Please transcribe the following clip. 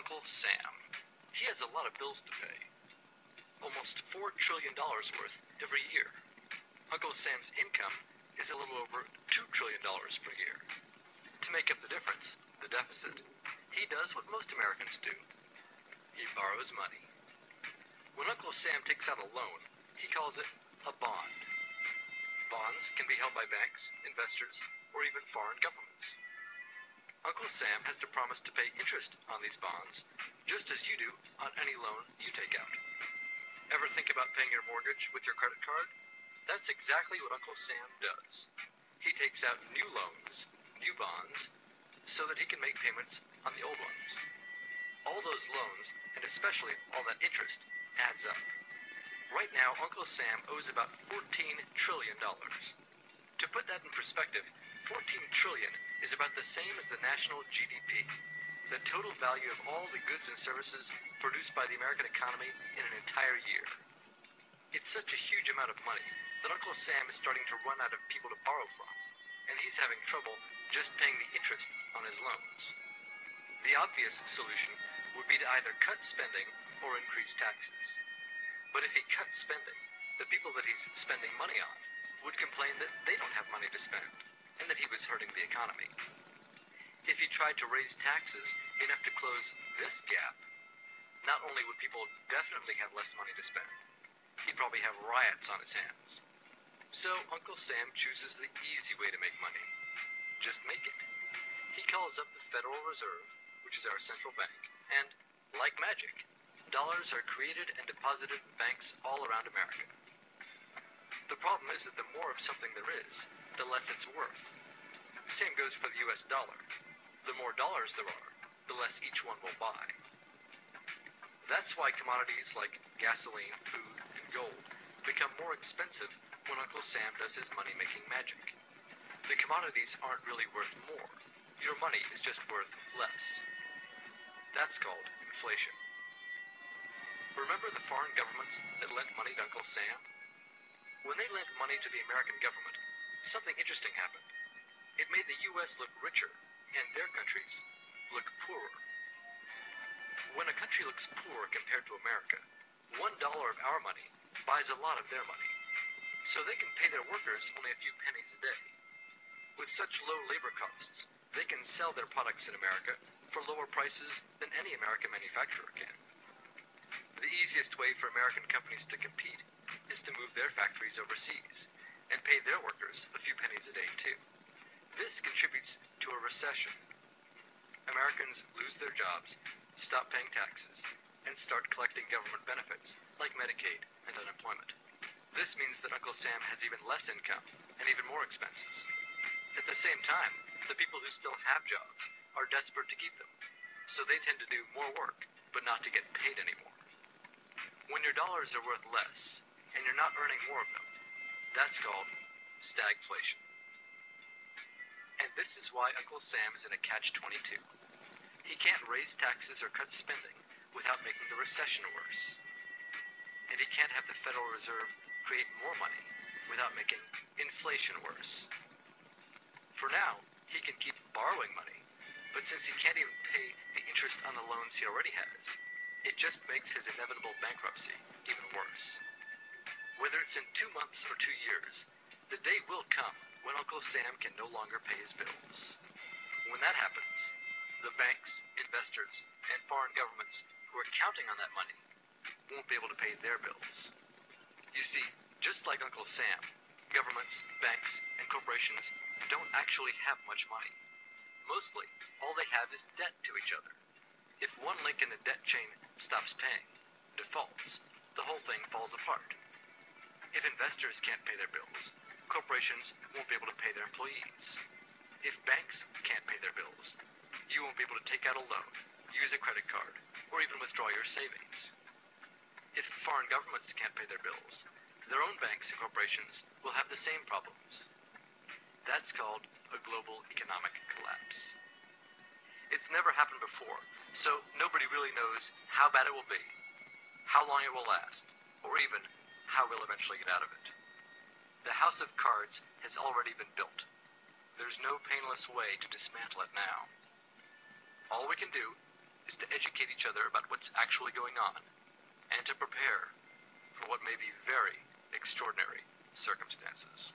Uncle Sam. He has a lot of bills to pay. Almost $4 trillion worth every year. Uncle Sam's income is a little over $2 trillion per year. To make up the difference, the deficit, he does what most Americans do. He borrows money. When Uncle Sam takes out a loan, he calls it a bond. Bonds can be held by banks, investors, or even foreign governments. Uncle Sam has to promise to pay interest on these bonds, just as you do on any loan you take out. Ever think about paying your mortgage with your credit card? That's exactly what Uncle Sam does. He takes out new loans, new bonds, so that he can make payments on the old ones. All those loans, and especially all that interest, adds up. Right now, Uncle Sam owes about $14 trillion. To put that in perspective, 14 trillion is about the same as the national GDP, the total value of all the goods and services produced by the American economy in an entire year. It's such a huge amount of money that Uncle Sam is starting to run out of people to borrow from, and he's having trouble just paying the interest on his loans. The obvious solution would be to either cut spending or increase taxes. But if he cuts spending, the people that he's spending money on would complain that they don't have money to spend, and that he was hurting the economy. If he tried to raise taxes enough to close this gap, not only would people definitely have less money to spend, he'd probably have riots on his hands. So Uncle Sam chooses the easy way to make money. Just make it. He calls up the Federal Reserve, which is our central bank, and, like magic, dollars are created and deposited in banks all around America. The problem is that the more of something there is, the less it's worth. Same goes for the US dollar. The more dollars there are, the less each one will buy. That's why commodities like gasoline, food, and gold become more expensive when Uncle Sam does his money-making magic. The commodities aren't really worth more. Your money is just worth less. That's called inflation. Remember the foreign governments that lent money to Uncle Sam? When they lent money to the American government, something interesting happened. It made the U.S. look richer, and their countries look poorer. When a country looks poor compared to America, $1 of our money buys a lot of their money, so they can pay their workers only a few pennies a day. With such low labor costs, they can sell their products in America for lower prices than any American manufacturer can. The easiest way for American companies to compete is to move their factories overseas and pay their workers a few pennies a day too. This contributes to a recession. Americans lose their jobs, stop paying taxes, and start collecting government benefits like Medicaid and unemployment. This means that Uncle Sam has even less income and even more expenses. At the same time, the people who still have jobs are desperate to keep them, so they tend to do more work, but not to get paid anymore. When your dollars are worth less, and you're not earning more of them, that's called stagflation. And this is why Uncle Sam is in a catch-22. He can't raise taxes or cut spending without making the recession worse. And he can't have the Federal Reserve create more money without making inflation worse. For now, he can keep borrowing money, but since he can't even pay the interest on the loans he already has, it just makes his inevitable bankruptcy even worse. Whether it's in 2 months or 2 years, the day will come when Uncle Sam can no longer pay his bills. When that happens, the banks, investors, and foreign governments who are counting on that money won't be able to pay their bills. You see, just like Uncle Sam, governments, banks, and corporations don't actually have much money. Mostly, all they have is debt to each other. If one link in the debt chain stops paying, defaults, the whole thing falls apart. If investors can't pay their bills, corporations won't be able to pay their employees. If banks can't pay their bills, you won't be able to take out a loan, use a credit card, or even withdraw your savings. If foreign governments can't pay their bills, their own banks and corporations will have the same problems. That's called a global economic collapse. It's never happened before, so nobody really knows how bad it will be, how long it will last, or even how we'll eventually get out of it. The house of cards has already been built. There's no painless way to dismantle it now. All we can do is to educate each other about what's actually going on and to prepare for what may be very extraordinary circumstances.